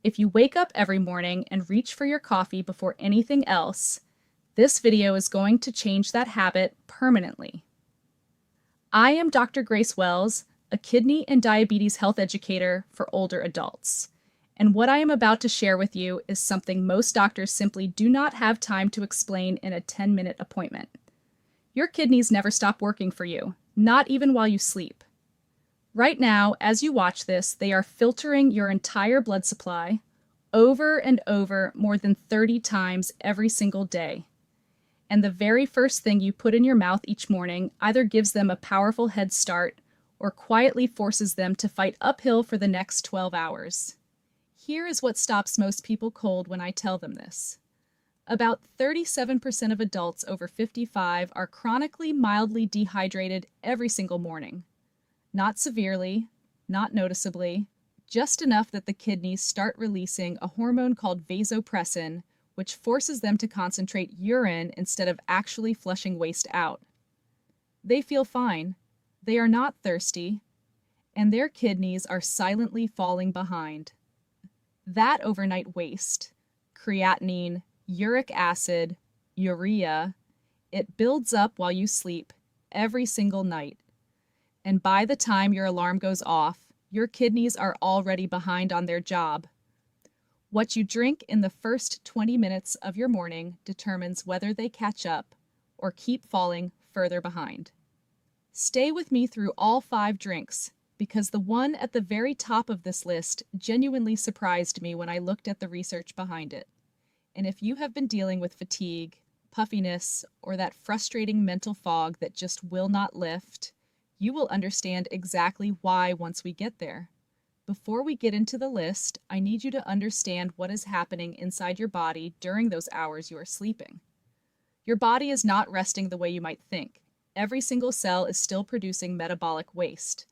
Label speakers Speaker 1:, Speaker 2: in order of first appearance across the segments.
Speaker 1: If you wake up every morning and reach for your coffee before anything else, this video is going to change that habit permanently. I am Dr. Grace Wells, a kidney and diabetes health educator for older adults. And what I am about to share with you is something most doctors simply do not have time to explain in a 10-minute appointment. Your kidneys never stop working for you, not even while you sleep. Right now, as you watch this, they are filtering your entire blood supply over and over more than 30 times every single day. And the very first thing you put in your mouth each morning either gives them a powerful head start or quietly forces them to fight uphill for the next 12 hours. Here is what stops most people cold when I tell them this. About 37% of adults over 55 are chronically mildly dehydrated every single morning. Not severely, not noticeably, just enough that the kidneys start releasing a hormone called vasopressin, which forces them to concentrate urine instead of actually flushing waste out. They feel fine, they are not thirsty, and their kidneys are silently falling behind. That overnight waste, creatinine, uric acid, urea, it builds up while you sleep every single night. And by the time your alarm goes off, your kidneys are already behind on their job. What you drink in the first 20 minutes of your morning determines whether they catch up or keep falling further behind. Stay with me through all 5 drinks, because the one at the very top of this list genuinely surprised me when I looked at the research behind it. And if you have been dealing with fatigue, puffiness, or that frustrating mental fog that just will not lift, you will understand exactly why once we get there. Before we get into the list, I need you to understand what is happening inside your body during those hours you are sleeping. Your body is not resting the way you might think. Every single cell is still producing metabolic waste,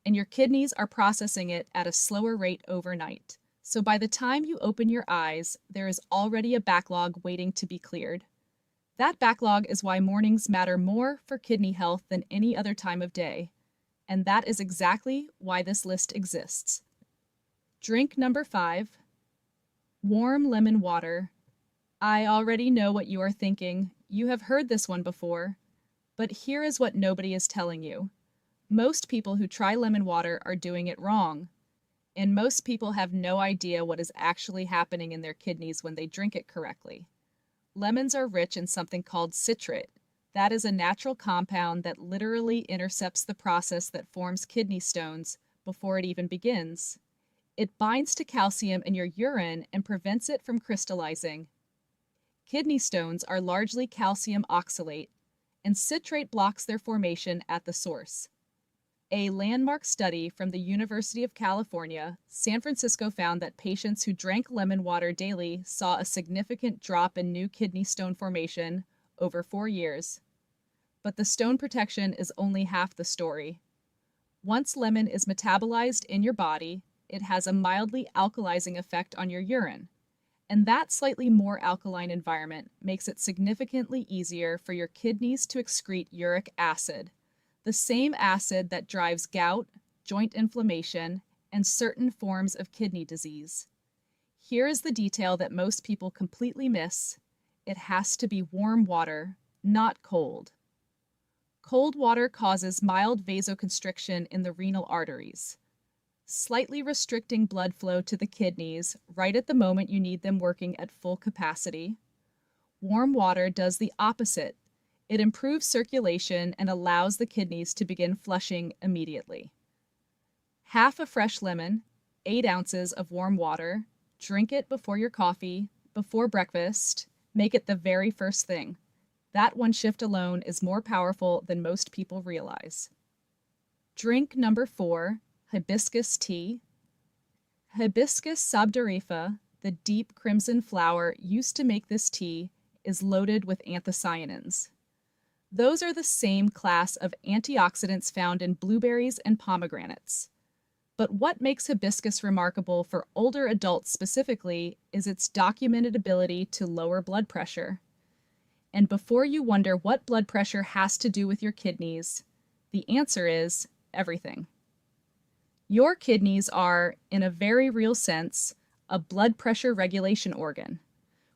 Speaker 1: and your kidneys are processing it at a slower rate overnight. So by the time you open your eyes, there is already a backlog waiting to be cleared. That backlog is why mornings matter more for kidney health than any other time of day. And that is exactly why this list exists. Drink number 5, warm lemon water. I already know what you are thinking. You have heard this one before. But here is what nobody is telling you. Most people who try lemon water are doing it wrong. And most people have no idea what is actually happening in their kidneys when they drink it correctly. Lemons are rich in something called citrate. That is a natural compound that literally intercepts the process that forms kidney stones before it even begins. It binds to calcium in your urine and prevents it from crystallizing. Kidney stones are largely calcium oxalate, and citrate blocks their formation at the source. A landmark study from the University of California, San Francisco found that patients who drank lemon water daily saw a significant drop in new kidney stone formation over 4 years. But the stone protection is only half the story. Once lemon is metabolized in your body, it has a mildly alkalizing effect on your urine. And that slightly more alkaline environment makes it significantly easier for your kidneys to excrete uric acid, the same acid that drives gout, joint inflammation, and certain forms of kidney disease. Here is the detail that most people completely miss. It has to be warm water, not cold. Cold water causes mild vasoconstriction in the renal arteries, slightly restricting blood flow to the kidneys right at the moment you need them working at full capacity. Warm water does the opposite. It improves circulation and allows the kidneys to begin flushing immediately. Half a fresh lemon, 8 ounces of warm water, drink it before your coffee, before breakfast, make it the very first thing. That one shift alone is more powerful than most people realize. Drink number 4, hibiscus tea. Hibiscus sabdarifa, the deep crimson flower used to make this tea, is loaded with anthocyanins. Those are the same class of antioxidants found in blueberries and pomegranates. But what makes hibiscus remarkable for older adults specifically is its documented ability to lower blood pressure. And before you wonder what blood pressure has to do with your kidneys, the answer is everything. Your kidneys are, in a very real sense, a blood pressure regulation organ.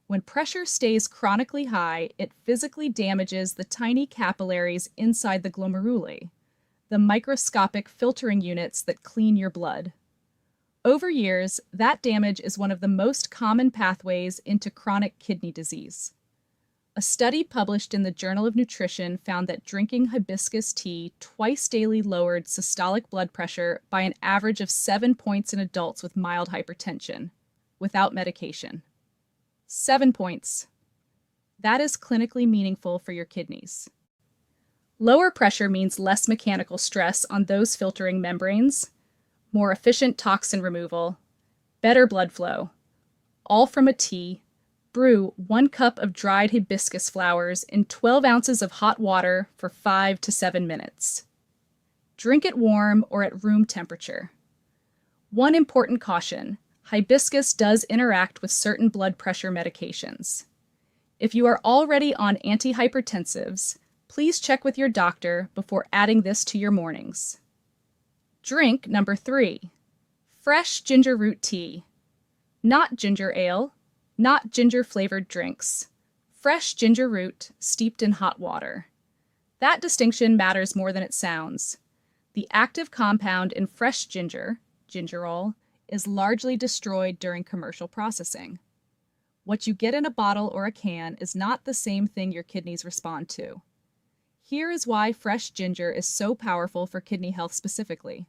Speaker 1: When pressure stays chronically high, it physically damages the tiny capillaries inside the glomeruli, the microscopic filtering units that clean your blood. Over years, that damage is one of the most common pathways into chronic kidney disease. A study published in the Journal of Nutrition found that drinking hibiscus tea twice daily lowered systolic blood pressure by an average of 7 points in adults with mild hypertension, without medication. 7 points. That is clinically meaningful for your kidneys. Lower pressure means less mechanical stress on those filtering membranes, more efficient toxin removal, better blood flow, all from a tea. Brew 1 cup of dried hibiscus flowers in 12 ounces of hot water for 5 to 7 minutes. Drink it warm or at room temperature. One important caution: hibiscus does interact with certain blood pressure medications. If you are already on antihypertensives, please check with your doctor before adding this to your mornings. Drink number 3. Fresh ginger root tea. Not ginger ale, not ginger-flavored drinks. Fresh ginger root steeped in hot water. That distinction matters more than it sounds. The active compound in fresh ginger, gingerol, is largely destroyed during commercial processing. What you get in a bottle or a can is not the same thing your kidneys respond to. Here is why fresh ginger is so powerful for kidney health specifically.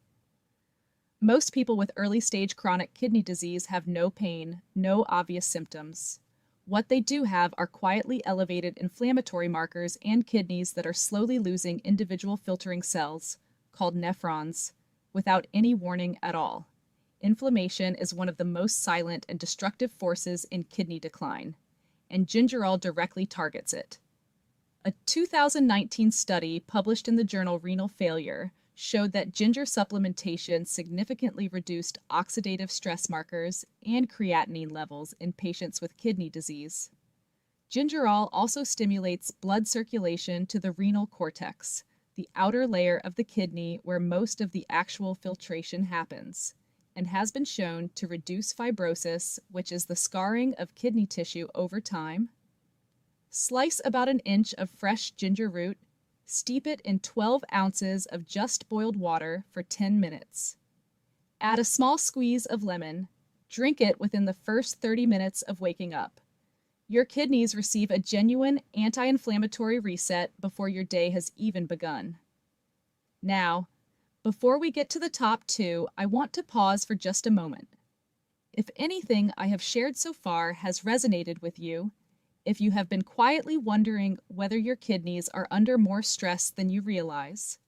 Speaker 1: Most people with early-stage chronic kidney disease have no pain, no obvious symptoms. What they do have are quietly elevated inflammatory markers and kidneys that are slowly losing individual filtering cells, called nephrons, without any warning at all. Inflammation is one of the most silent and destructive forces in kidney decline, and gingerol directly targets it. A 2019 study published in the journal Renal Failure showed that ginger supplementation significantly reduced oxidative stress markers and creatinine levels in patients with kidney disease. Gingerol also stimulates blood circulation to the renal cortex, the outer layer of the kidney where most of the actual filtration happens, and has been shown to reduce fibrosis, which is the scarring of kidney tissue over time. Slice about an inch of fresh ginger root. Steep it in 12 ounces of just boiled water for 10 minutes. Add a small squeeze of lemon. Drink it within the first 30 minutes of waking up. Your kidneys receive a genuine anti-inflammatory reset before your day has even begun. Now, before we get to the top 2, I want to pause for just a moment. If anything I have shared so far has resonated with you, if you have been quietly wondering whether your kidneys are under more stress than you realize,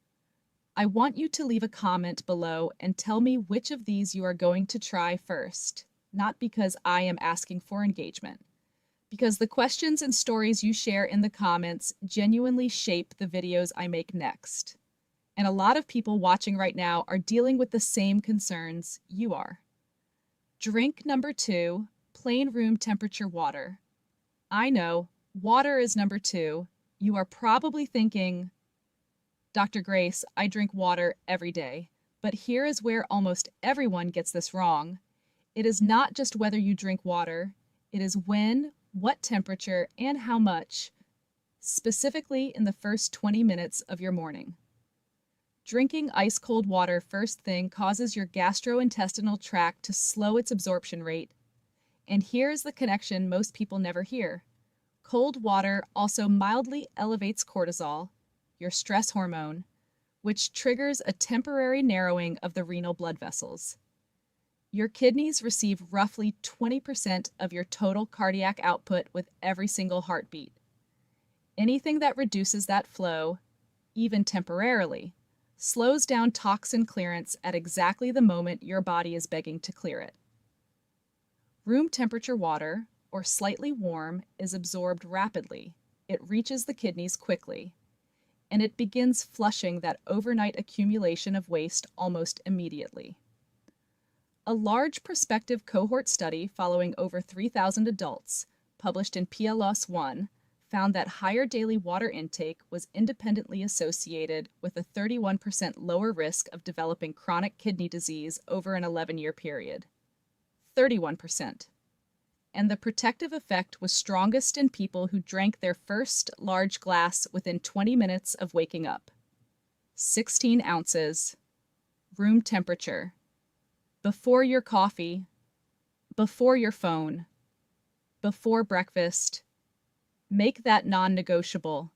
Speaker 1: I want you to leave a comment below and tell me which of these you are going to try first, not because I am asking for engagement, because the questions and stories you share in the comments genuinely shape the videos I make next. And a lot of people watching right now are dealing with the same concerns you are. Drink number 2, plain room temperature water. I know, water is number 2. You are probably thinking, Dr. Grace, I drink water every day. But here is where almost everyone gets this wrong. It is not just whether you drink water, it is when, what temperature, and how much, specifically in the first 20 minutes of your morning. Drinking ice-cold water first thing causes your gastrointestinal tract to slow its absorption rate. And here's the connection most people never hear. Cold water also mildly elevates cortisol, your stress hormone, which triggers a temporary narrowing of the renal blood vessels. Your kidneys receive roughly 20% of your total cardiac output with every single heartbeat. Anything that reduces that flow, even temporarily, slows down toxin clearance at exactly the moment your body is begging to clear it. Room temperature water, or slightly warm, is absorbed rapidly. It reaches the kidneys quickly, and it begins flushing that overnight accumulation of waste almost immediately. A large prospective cohort study following over 3,000 adults, published in PLOS One, found that higher daily water intake was independently associated with a 31% lower risk of developing chronic kidney disease over an 11-year period. 31%. And the protective effect was strongest in people who drank their first large glass within 20 minutes of waking up. 16 ounces, room temperature, before your coffee, before your phone, before breakfast. Make that non-negotiable,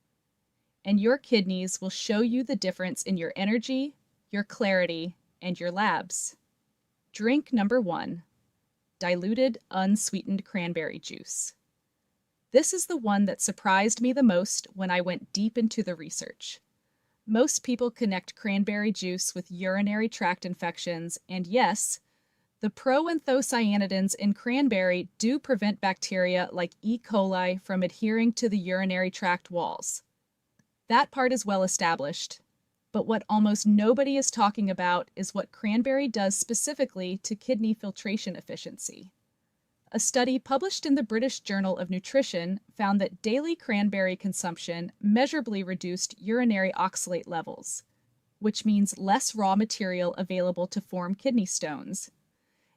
Speaker 1: and your kidneys will show you the difference in your energy, your clarity, and your labs. Drink number 1. Diluted unsweetened cranberry juice. This is the one that surprised me the most when I went deep into the research. Most people connect cranberry juice with urinary tract infections, and yes, the proanthocyanidins in cranberry do prevent bacteria like E. coli from adhering to the urinary tract walls. That part is well established. But what almost nobody is talking about is what cranberry does specifically to kidney filtration efficiency. A study published in the British Journal of Nutrition found that daily cranberry consumption measurably reduced urinary oxalate levels, which means less raw material available to form kidney stones,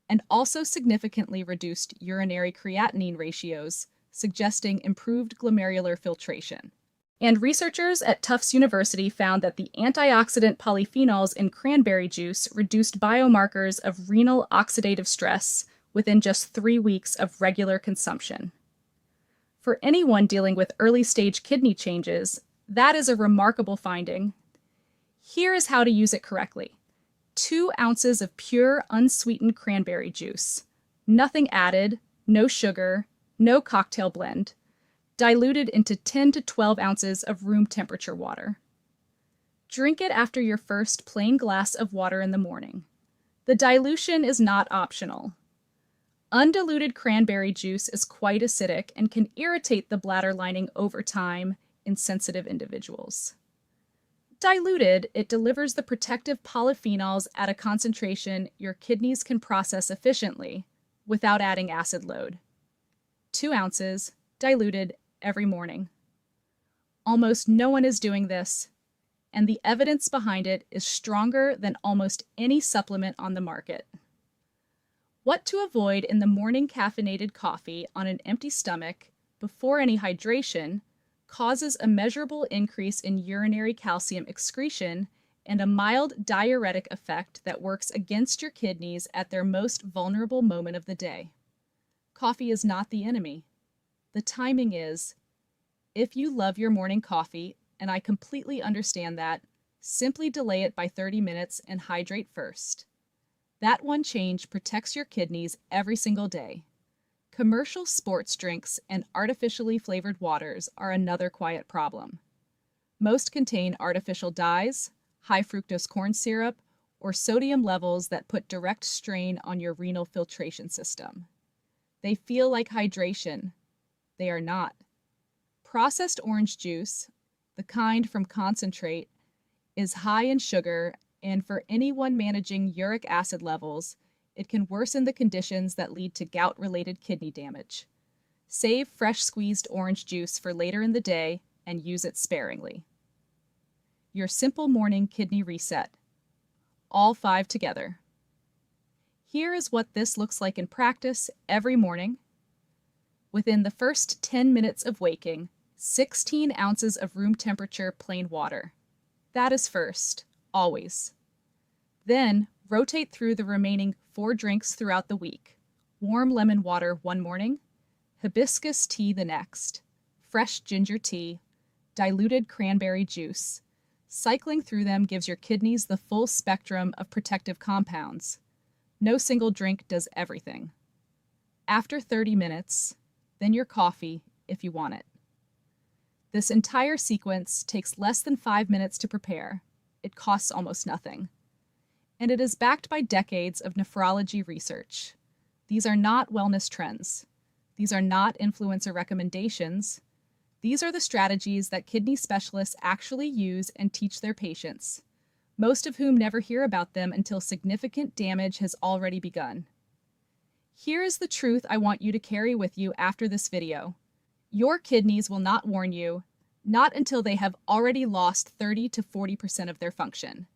Speaker 1: and also significantly reduced urinary creatinine ratios, suggesting improved glomerular filtration. And researchers at Tufts University found that the antioxidant polyphenols in cranberry juice reduced biomarkers of renal oxidative stress within just 3 weeks of regular consumption. For anyone dealing with early-stage kidney changes, that is a remarkable finding. Here is how to use it correctly. 2 ounces of pure, unsweetened cranberry juice. Nothing added, no sugar, no cocktail blend. Diluted into 10 to 12 ounces of room temperature water. Drink it after your first plain glass of water in the morning. The dilution is not optional. Undiluted cranberry juice is quite acidic and can irritate the bladder lining over time in sensitive individuals. Diluted, it delivers the protective polyphenols at a concentration your kidneys can process efficiently without adding acid load. 2 ounces, diluted, every morning. Almost no one is doing this, and the evidence behind it is stronger than almost any supplement on the market. What to avoid in the morning caffeinated coffee on an empty stomach before any hydration causes a measurable increase in urinary calcium excretion and a mild diuretic effect that works against your kidneys at their most vulnerable moment of the day. Coffee is not the enemy. The timing is. If you love your morning coffee, and I completely understand that, simply delay it by 30 minutes and hydrate first. That one change protects your kidneys every single day. Commercial sports drinks and artificially flavored waters are another quiet problem. Most contain artificial dyes, high fructose corn syrup, or sodium levels that put direct strain on your renal filtration system. They feel like hydration. They are not. Processed orange juice, the kind from concentrate, is high in sugar, and for anyone managing uric acid levels, it can worsen the conditions that lead to gout-related kidney damage. Save fresh squeezed orange juice for later in the day and use it sparingly. Your simple morning kidney reset. All 5 together. Here is what this looks like in practice every morning. Within the first 10 minutes of waking, 16 ounces of room temperature plain water. That is first, always. Then, rotate through the remaining 4 drinks throughout the week. Warm lemon water one morning, hibiscus tea the next, fresh ginger tea, diluted cranberry juice. Cycling through them gives your kidneys the full spectrum of protective compounds. No single drink does everything. After 30 minutes, then your coffee if you want it. This entire sequence takes less than 5 minutes to prepare. It costs almost nothing. And it is backed by decades of nephrology research. These are not wellness trends. These are not influencer recommendations. These are the strategies that kidney specialists actually use and teach their patients, most of whom never hear about them until significant damage has already begun. Here is the truth I want you to carry with you after this video. Your kidneys will not warn you, not until they have already lost 30 to 40% of their function.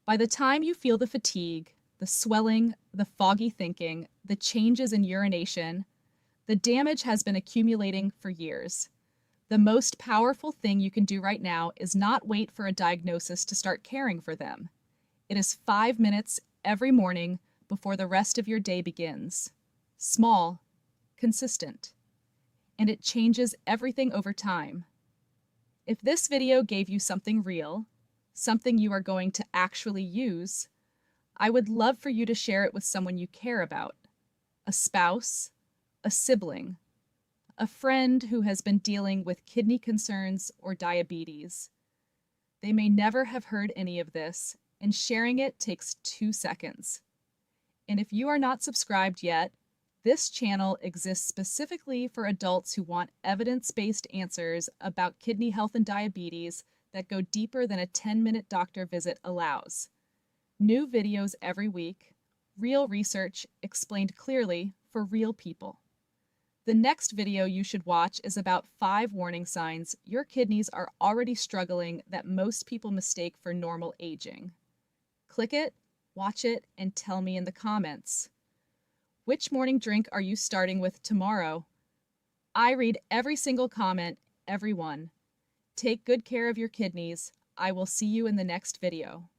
Speaker 1: By the time you feel the fatigue, the swelling, the foggy thinking, the changes in urination. The damage has been accumulating for years. The most powerful thing you can do right now is not wait for a diagnosis to start caring for them. It is 5 minutes every morning before the rest of your day begins. Small, consistent, and it changes everything over time. If this video gave you something real, something you are going to actually use, I would love for you to share it with someone you care about, a spouse, a sibling, a friend who has been dealing with kidney concerns or diabetes. They may never have heard any of this, and sharing it takes 2 seconds. And if you are not subscribed yet, this channel exists specifically for adults who want evidence-based answers about kidney health and diabetes that go deeper than a 10-minute doctor visit allows. New videos every week, real research explained clearly for real people. The next video you should watch is about 5 warning signs your kidneys are already struggling that most people mistake for normal aging. Click it, watch it, and tell me in the comments. Which morning drink are you starting with tomorrow? I read every single comment, every one. Take good care of your kidneys. I will see you in the next video.